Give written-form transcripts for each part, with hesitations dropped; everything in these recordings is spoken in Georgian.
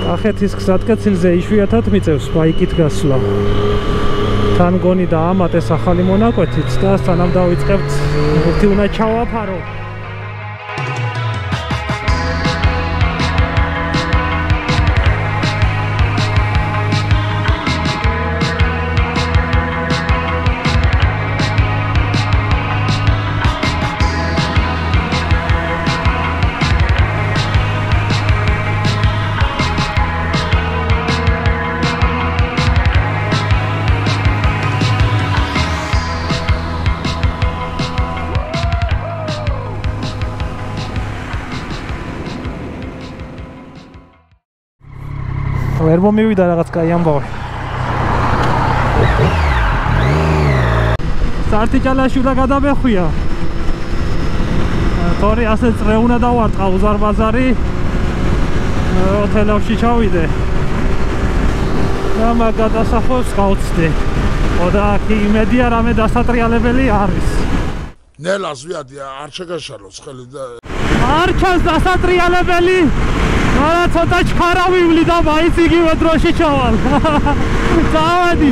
კახეთის გზატკეცილზე იშვიათად მიწევს ბაიკით გასვლა. თან გონი დაამატეს ახალი მონაკვეთიც და სანამ დავიწყებთ ერთი უნდა ჩავაფარო. ვერ მომივიდა რაღაც კაი ამბავი. სარტიჭალაში უნდა გადამეხვია. თორე ასე წრე უნდა დავარტყა უზარმაზარი. ოტელებში ჩავიდე. და მაგ გადასახოს გავწდე. და აქ იმედია რამე დასატრიალებელი არის. ნელას ვიადი არ შეგაშალოს ხელი და არ ჩანს დასატრიალებელი. არა ცოტა ჩქარა ვივლი და მაინც იგივე დროში ჩავალ. წავედი.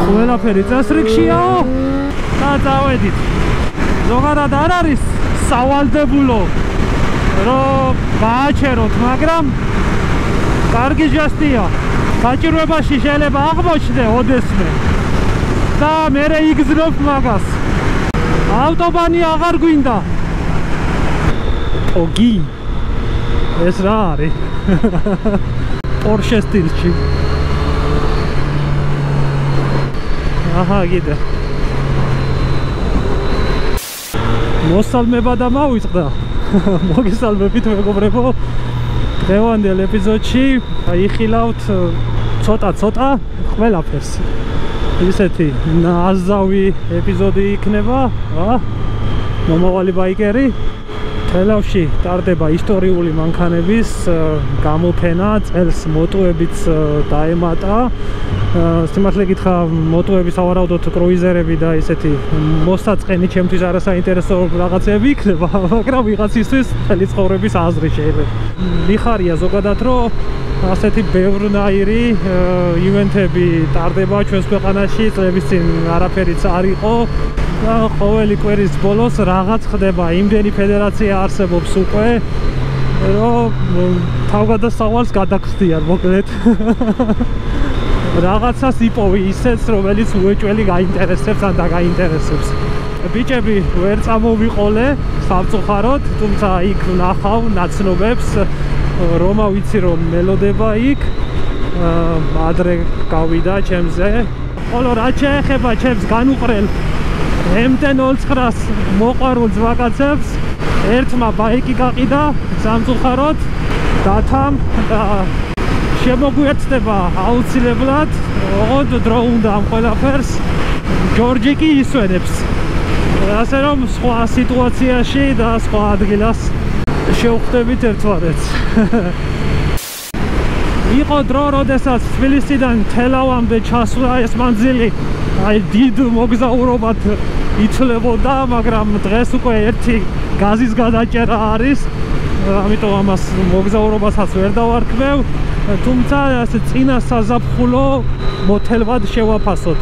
ყველაფერი წესრიგშიაო და წავედით. ზოგადად არ არის სავალდებულო რომ გააჩეროთ, მაგრამ კარგი ჟესტია. საჭიროებაში შეიძლება აღმოჩნდე ოდესმე და მერე იგზნობ მაგას. ავტობანი აღარ გვინდა. ოგი ეს რა არის? Porsche სტილში. აჰა, გიდე. მოსალმება და მოვიწყდა. მოგესალმებით მეგობრებო. დღევანდელ ეპიზოდში იხილავთ ცოტა ყველაფერს. ისეთი ნაზავი ეპიზოდი იქნება, მომავალი ბაიკერი. თელავში ტარდება ისტორიული მანქანების გამოფენა, წელს მოტოებიც დაემატა. სიმართლე გითხრა, მოტოები სავარაუდოდ კრუიზერები და ისეთი მოსაწყენი ჩემთვის არასაინტერესო რაღაცები იქნება, მაგრამ ვიღაცისთვის მთელი ცხოვრების აზრი შეიძლება. მიხარია ზოგადად, რომ ასეთი ბევრნაირი ივენთები ტარდება ჩვენს ქვეყანაში, წლების წინ არაფერიც არ იყო და ყოველი კვირის ბოლოს რაღაც ხდება. იმდენი ფედერაცია არსებობს უკვე, რომ თავგადასავალს გადაგხდიან, მოკლედ. რაღაცას იპოვი ისეც, რომელიც უეჭველი გაინტერესებს ან დაგაინტერესებს. ბიჭები ვერ წამოვიყოლე სამწუხაროდ, თუმცა იქ ვნახავ ნაცნობებს, რომა ვიცი რომ მელოდება იქ, ადრე გავიდა ჩემზე. ხოლო რაც შეეხება ჩემს განუყრელ MT-09-ს მოყვარულ ძვაკაცებს, ერთმა ბაიკი გაყიდა სამწუხაროდ დათამ და შემოგვიეცდება აუცილებლად, ოღონდ დრო უნდა ამ ყველაფერს, ჯორჯი კი ისვენებს. ასე რომ სხვა სიტუაციაში და სხვა ადგილას შევხვდებით ერთმანეთს. იყო დრო, როდესაც თბილისიდან თელავამდე ჩასვლა ეს მანძილი დიდ მოგზაურობად ითვლებოდა, მაგრამ დღეს უკვე ერთი გაზის გადაჭერა არის, ამიტომ ამას მოგზაურობასაც ვერ დავარქმევ, თუმცა ასე წინა საზაფხულო მოთელვად შევაფასოთ.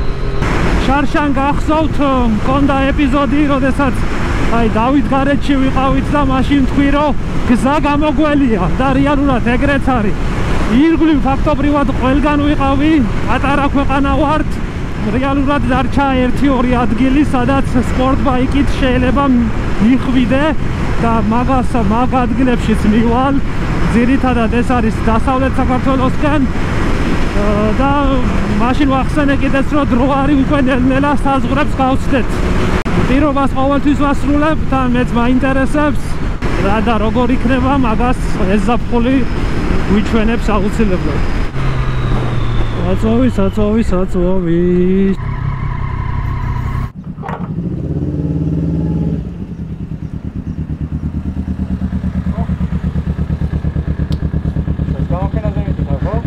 შარშან გახსოვთ, მქონდა ეპიზოდი, როდესაც დავით გარეჯში ვიყავით და მაშინ თქვი, რომ გზა გამოგველია და რეალურად ეგრეც არის. ირგვლივ ფაქტობრივად ყველგან ვიყავი, პატარა ქვეყანა ვართ, რეალურად დარჩა 1-2 ადგილი, სადაც სპორტ ბაიკით შეიძლება მიხვიდე და მაგ ადგილებშიც მივალ. ძირითადად ეს არის დასავლეთ საქართველოსკენ და მაშინ ვახსენე კიდეც, რომ დრო არის უკვე ნელ-ნელა საზღვრებს გავცდეთ. პირობას ყოველთვის ვასრულებ და მეც მაინტერესებს რა და როგორ იქნება, მაგას ეს ზაფხული გვიჩვენებს აუცილებლად. საწვავი.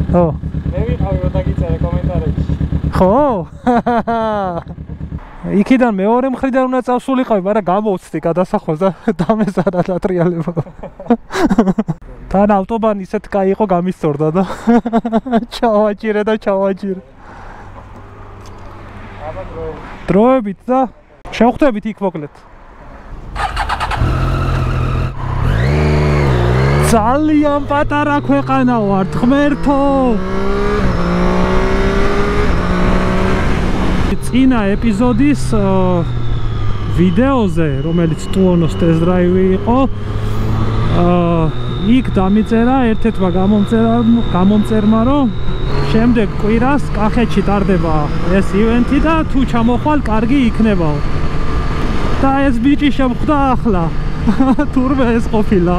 ხო. მე ვიყავი რომ დაგიწერე კომენტარებში. ხო? იქიდან მეორე მხრიდან უნდა წავსულიყავი, მაგრამ გამოვცდი გადასახოს და დამეზარა დატრიალება. თან ავტობანი ისეთ კაი იყო გამისწორდა და ჩავაჭირე. აბა დროებით და შევხვდებით იქ მოკლედ. ძალიან პატარა ქვეყანა ვარ, ღმერთო. წინა ეპიზოდის ვიდეოზე, რომელიც ტუონოს ტესტ-დრაივი იყო, იქ დამიწერა ერთ-ერთმა გამომწერმა, რომ შემდეგ კვირას კახეთში ტარდება ეს ივენთი და თუ ჩამოხვალ, კარგი იქნებაო. და ეს ბიჭი შემხვდა ახლა. თურმე ეს ყოფილა.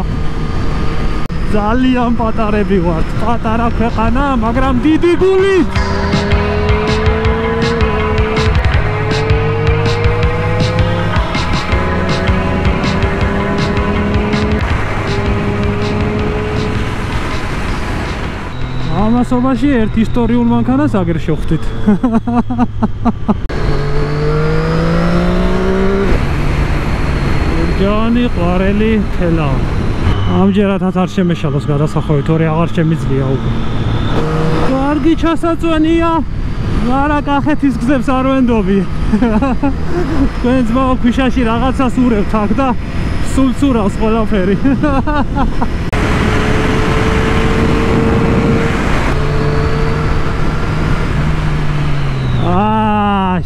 ძალიან პატარები ვართ, პატარა ქვეყანა, მაგრამ დიდი გულით. ამასობაში ერთ ისტორიულ მანქანას აგერ შევხვდით. ჯანი ყვარელი თელა. ამჯერადაც არ შემეშალოს გადასახვევით, თორე აღარ შემიძლია უკვე. კარგი ჩასაწვენია, მაგრამ კახეთის გზებს არ ვენდობი. თქვენ ძმაო ქვიშაში რაღაცას ურევთ აქ და სულ ცურავს ყველაფერი.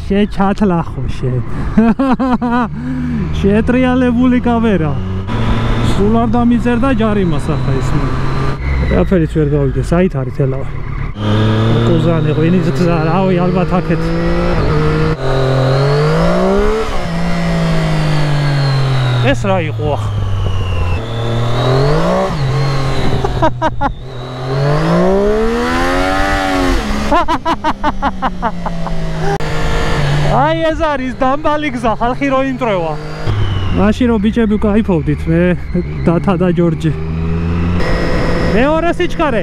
შეჩათლახო შეტრიალებული კამერა. სულ არ დამიწერდა ჯარიმას ახლა ის. ყველაფერიც ვერ გავიდე, საით არის თელავა. კუზანი ღვინის გზა, რავი, ალბათ აქეთ. ეს რა იყო ახლა? აი ეს არის დამბალი გზა, ხალხი რო იმტრევა. მაშინ რომ ბიჭები ვკაიფობდით, მე დათა და ჯორჯი. მეორე სიჩქარე.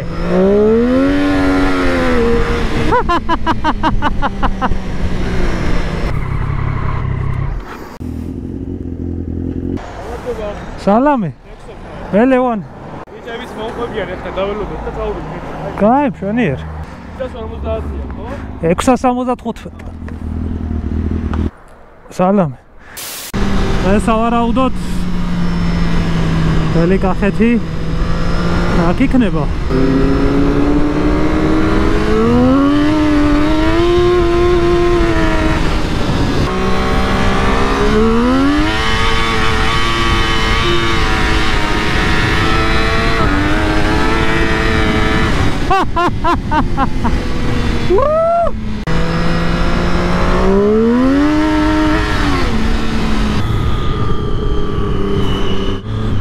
სალამი. მე ლევან. ბიჭების მომყვებიან ახლა დაველოდოთ და წავიდეთ. კაი, მშვენიერ. 650-ია, ხო? 675. სალამი. ეს ავარაუდოთ ველი კახეთი აქ იქნება.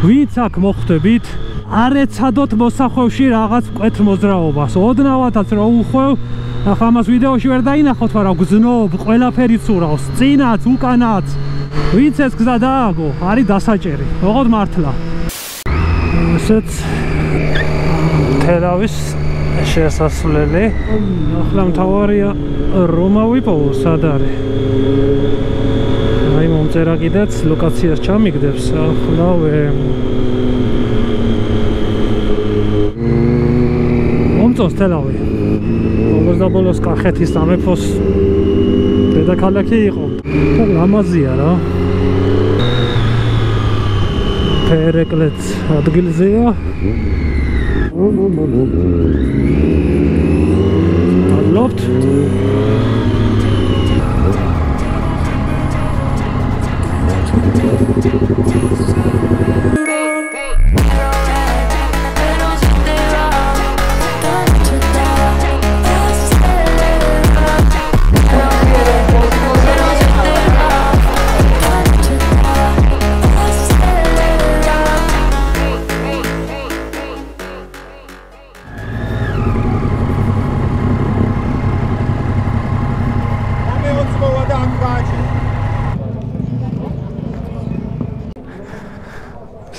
ვიც აქ მოხვდებით, არ ეცადოთ მოსახვევში რაღაც მკვეთრ მოძრაობას. ოდნავადაც რო უხვევ, ახლა ამას ვიდეოში ვერ დაინახოთ, მაგრამ გზნობ, ყველაფერი ცურავს, წინაც, უკანაც. ვიც ეს გზა დააგო, არის დასაჭერი, ოღონდ მართლა. ესეც თელავის შესასვლელი. ახლა მთავარია რომ ავიპოვო, სად არის. აი მომწერა კიდეც ლოკაციას ჩამიგდებს, ახლა მომწონს თელავი. ბოლოს კახეთის სამეფოს დედაქალაქი იყო. ლამაზია რა. ფერეკლეც ადგილზეა. მადლობთ.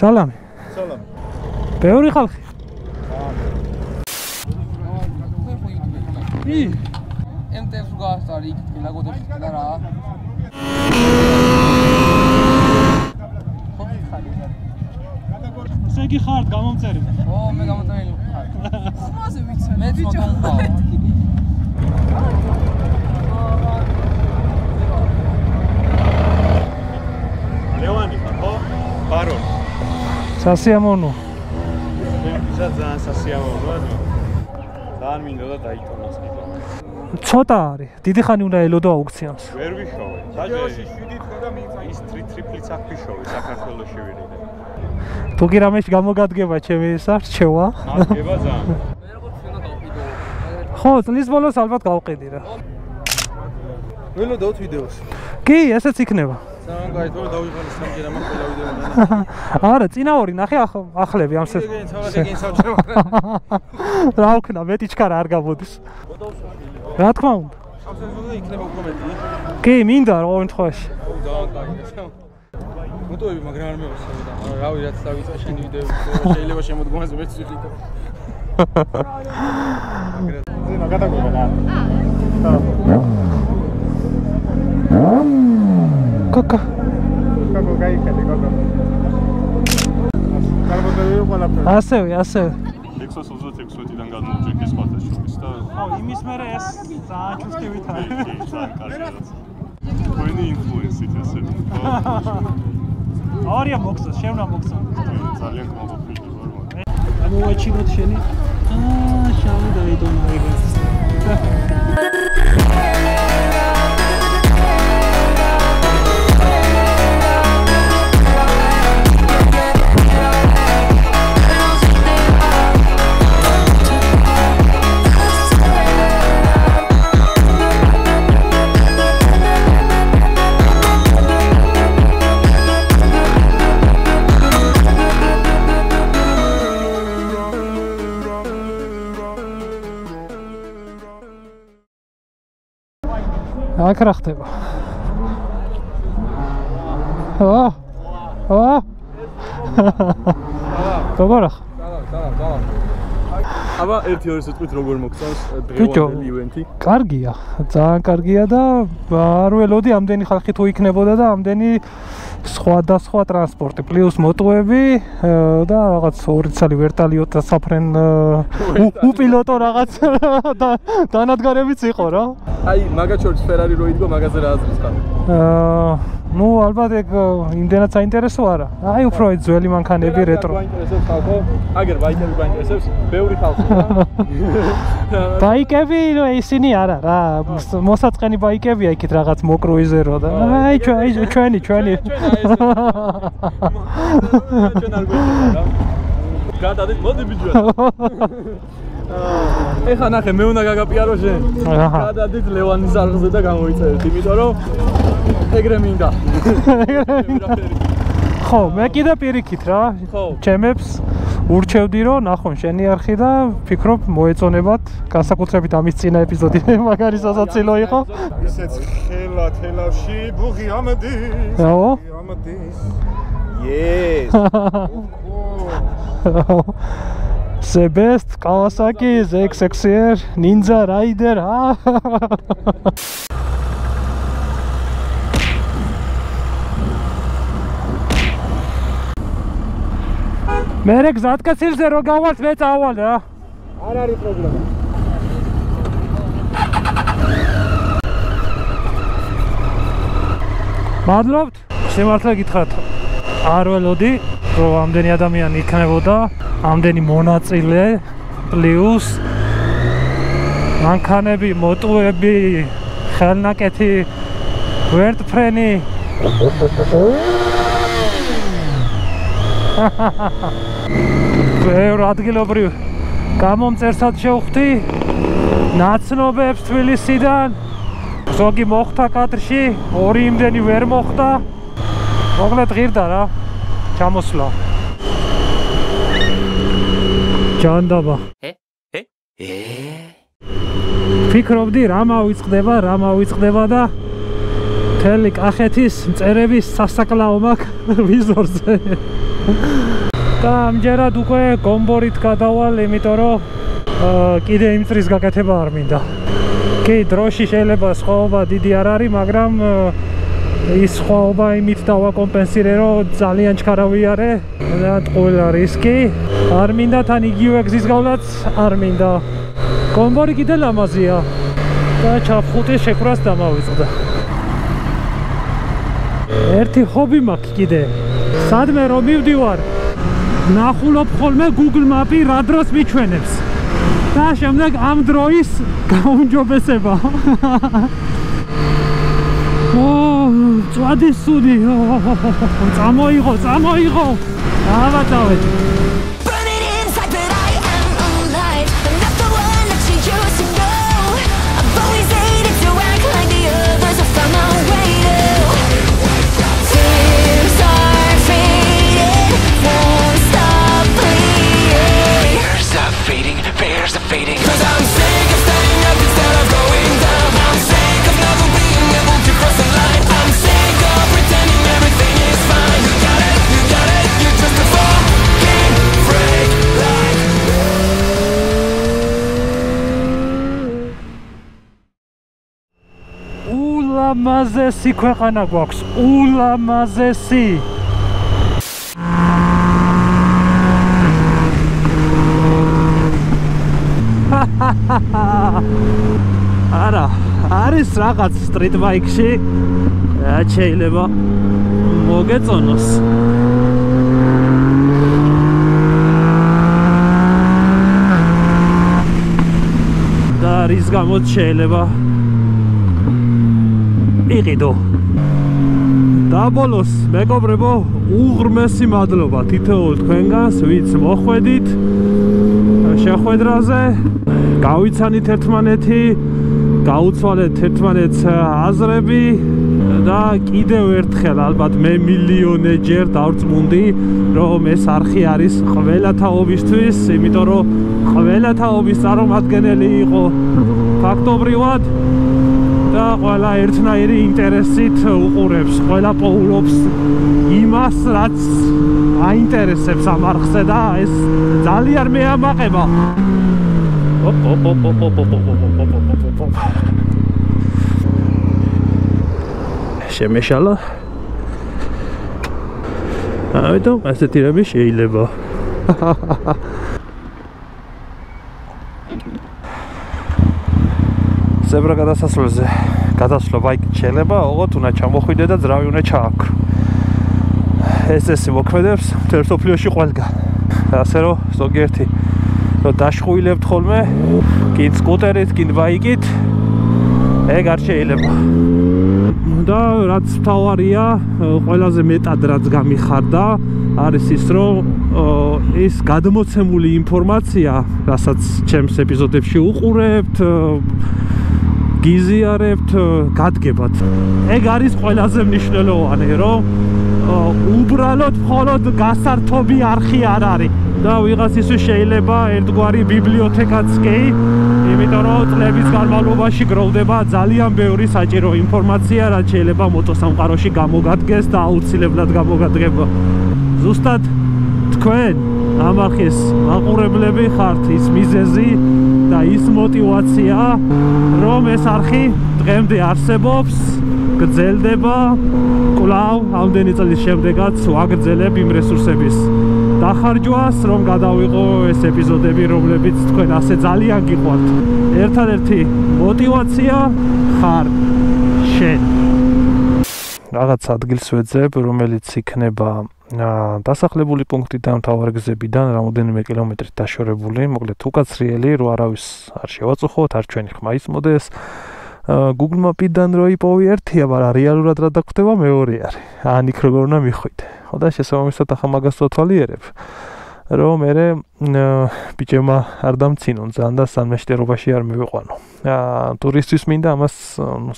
სალამი. სალამი. ბევრი ხალხი. კი. MTF-ს გაასწარი იქ ლაგოდებში და რა. ესე იგი ხართ გამომწერილი. ო, მე გამოწერილი ხარ. ხმაზე ვიცი. მე ბიჭო. ლევანი ხარ, ხო? ბარონი. სასიამოვნო. ისა ძალიან სასიამოვნოა. ძალიან მინდა და დაიტოვოს კიდე. ცოტა არის. დიდი ხანი უნდა ელოდო აუქციონს. ვერ ვიშოვე. საჯეში 7 თქო და მიიწა ის ტრიპლიც აქ ვიშოვე საქართველოში ვირიდე. თუ კი რამეში გამოგადგება ჩემი ისა რჩევა. მოგება ძალიან. მე როგორც უნდა დავყიდო. ხო, წლის ბოლოს ალბათ გავყიდი რა. ველოდოთ ვიდეოს. კი, ესეც იქნება. ძალიან გაი, თორე დავიღალე სამჯერ ამ ყველა ვიდეო. არა, წინა ორი ნახე ახლები ამ სეს. ეგენ სამჯერ მაგრამ. რა ვქნა, მეტი ჩქარა არ გამოდის. რა თქმა უნდა. ამ სეზონზე იქნება უფრო მეტი. კი, მინდა ყოველ შემთხვევაში. ძალიან გაი. მოტოები მაგრამ არ მევასწრე და რავი რაც დავიწყე შენი ვიდეოები შეიძლება შემოდგომაზე მეც ვიყიდო. ზენა გადაგვიგა რა. კაკა. კაკო გაიქედი კაკო. კარბონები ყველაფერი. ასევე. 626-დან გადმოვჭერ ის სხვათა შორის და ხო, იმის მერე ეს ძალიან ჩუსტივით არის. კი, ძალიან კარგია. თქვენი ინფლუენსით ესე. არია მოგწოს, შევნა მოგწოს. ძალიან გმობილი ვარ. ამოვაჩინოთ შენი. შავი დაიდონა ეგრეს. აქ რა ხდება? როგორ ახ? აბა ერთი ორი სიტყვით როგორ მოგწონს დღევანდელი ივენთი? კარგია, ძალიან კარგია და არ ველოდი ამდენი ხალხი თუ იქნებოდა და ამდენი სხვადასხვა ტრანსპორტი, პლუს მოტოები და რაღაც ორი ცალი ვერტალიოტა საფრენ უპილოტო რაღაც დანადგარებიც იყო რა. აი, მაგათ შორის ფერარი რო იდგო, მაგაზე რა აზრის ხარ? ნუ ალბათ ეგ იმდენად საინტერესო არა. აი უფრო ეს ძველი მანქანები რეტრო. გაინტერესებს ხალხო? აგერ ბაიკები გაინტერესებს? ბევრი ხალხი რა. ბაიკები ისინი არა რა, მოსაწყენი ბაიკებია იქით რაღაც მოკრუიზერო და აი ჩვენი. ჩვენ არ გვეჭირდა რა. გადადით, მოდი ბიჭო. ეხა ნახე, მე უნდა გაგაპიარო შენ. გადადით ლევანის არხზე და გამოიწერეთ, იმიტომ რომ ეგრე მინდა. ხო, მე კიდე პირიქით რა. ჩემებს ურჩევდი რომ ნახონ შენი არხი და ფიქრობ მოეწონებათ, განსაკუთრებით ამის წინა ეპიზოდი მაგარი სასაცილო იყო. ისეც ხელა თელავში ბუღი ამდის. აო. ამდის. Yes. The best Kawasaki ZX-XR Ninja Rider. მერე გზატკეცილზე რო გავართ მე წავალ რა. არ არის პრობლემა. მადლობთ. სიმართლე გითხრათ, არ ველოდი რომ ამდენი ადამიანი იქნებოდა, ამდენი მონაწილე, პლუს მანქანები, მოტოები, ხელნაკეთი, ვერტფრენი. ბევრ ადგილობრივ გამომწერსაც შევხვდი, ნაცნობებს თბილისიდან. ზოგი მოხდა კადრში, ორი იმდენი ვერ მოხდა. მოკლედ ღირდა რა, ჩამოსვლა. ჯანდაბა. ფიქრობდი რა მავიწყდება და მთელი კახეთის მწერების სასაკლაო მაქვს ვიზორზე. და ამჯერად უკვე გომბორით გადავალ, იმიტომ რომ კიდე იმ წრის გაკეთება არ მინდა. კი, დროში შეიძლება სხვაობა დიდი არ არის, მაგრამ ის სხვაობა იმით დავაკომპენსირე, რომ ძალიან ჩქარავიარე და ყველა რისკი. არ მინდა თან იგივე გზის გავლაც არ მინდა. კომბორი კიდე ლამაზია და ჩაფხუტის შეკვრას დამავიწყდა. ერთი ჰობი მაქვს კიდე. სადმე რომ მივდივარ, ნახულობ ხოლმე Google Map-ი რა დროს მიჩვენებს. და შემდეგ ამ დროის გაუმჯობესება. წვადის სუდი. წამოიღო. დავატოვეთ. ულამაზესი ქვეყანა გვაქვს, ულამაზესი. არა, არის რაღაც სტრიტ ბაიკში, შეიძლება მოგეწონოს. და რის გამოც შეიძლება იყიდო. და ბოლოს, მეგობრებო, უღრმესი მადლობა თითოეულ თქვენგანს, ვინც მოხვედით შეხვედრაზე, გავიცანით ერთმანეთი, გაუცვალეთ ერთმანეთს აზრები და კიდევ ერთხელ ალბათ მე მილიონეჯერ დავწმუნდი, რომ ეს არხი არის ყველა თაობისთვის, იმიტომ რომ ყველა თაობის წარმომადგენელი იყო ფაქტობრივად და ყველა ერთნაირი ინტერესით უყურებს, ყველა პოულობს იმას, რაც აინტერესებს ამ არხზე და ეს ძალიან მეამაყება. შემეშალა. ამიტომ ასეთი რამე შეიძლება. ზებრა გადასასვლელზე გადასვლა ბაიკით შეიძლება, ოღონდ უნდა ჩამოხვიდე და ძრავი უნდა ჩააქრო. ეს მოქმედებს მთელ მსოფლიოში ყველგან. ასე რომ ზოგიერთი რომ დაშხუილებთ ხოლმე, კინ სკუტერით, კინ ბაიკით, ეგ არ შეიძლება. და რაც მთავარია, ყველაზე მეტად რაც გამიხარდა, არის ის, რომ ის გადმოცემული ინფორმაცია, რასაც ჩემს ეპიზოდებში უყურებთ, გიზიარებთ, გადგებათ. ეგ არის ყველაზე მნიშვნელოვანი, რომ უბრალოდ მხოლოდ გასართობი არხი არ არის. და ვიღაცისთვის შეიძლება ერთგვარი ბიბლიოთეკაც კი, იმიტომ რომ წლების განმავლობაში გროვდება ძალიან ბევრი საჭირო ინფორმაცია, რაც შეიძლება მოტოსამყაროში გამოგადგეს და აუცილებლად გამოგადგება. ზუსტად თქვენ ამ არხის მაყურებლები ხართ, ის მიზეზი და ის мотивация, რომ ეს არხი დღემდე არსებობს, გრძელდება, კვლავ ამდენი წლის შემდეგაც ვაგრძელებ იმ რესურსების დახარჯვას, რომ გადავიღო ეს ეპიზოდები, რომლებიც თქვენ ასე ძალიან გიყვართ. ერთადერთი мотивация ხარ შენ. რაღაც ადგილს ვეძებ, რომელიც იქნება დასახლებული პუნქტიდან, მთავარი გზებიდან რამოდენიმე კილომეტრით დაშორებული, მოკლედ უკაცრიელი, რომ არავის არ შევაწუხოთ, არ ჩვენი ხმა ისმოდეს. Google Map-იდან რო იპოვი ერთია, მაგრამ რეალურად რა დაგხვდება მეორე არის. ან იქ როგორ უნდა მიხვიდე. ხო და შესაბამისად ახლა მაგას ვთვალიერებ, რომ მე ბიჭებმა არ დამცინონ ძალიან და სამეშტერობაში არ მივიყვანო. ტურისტის მინდა ამას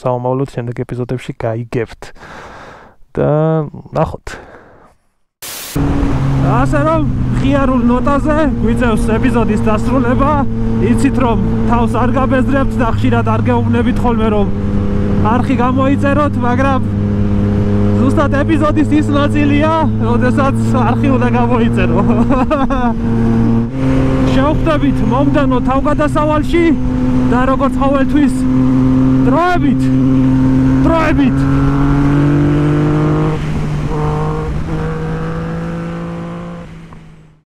საომავლოდ შემდეგ ეპიზოდებში გაიგებთ. და ნახოთ. ასე რომ ღიარულ ნოტაზე გვიწევს ეპიზოდის დასრულება. იცით რომ თავს არ გაბეზრებთ და ხშირად არ გეუბნებით ხოლმე რომ არხი გამოიწეროთ, მაგრამ ზუსტად ეპიზოდის ის ნაწილია, როდესაც არხი უნდა გამოიწერო. შევხვდებით მომდევნო თავგადასავალში და როგორც ყოველთვის დროებით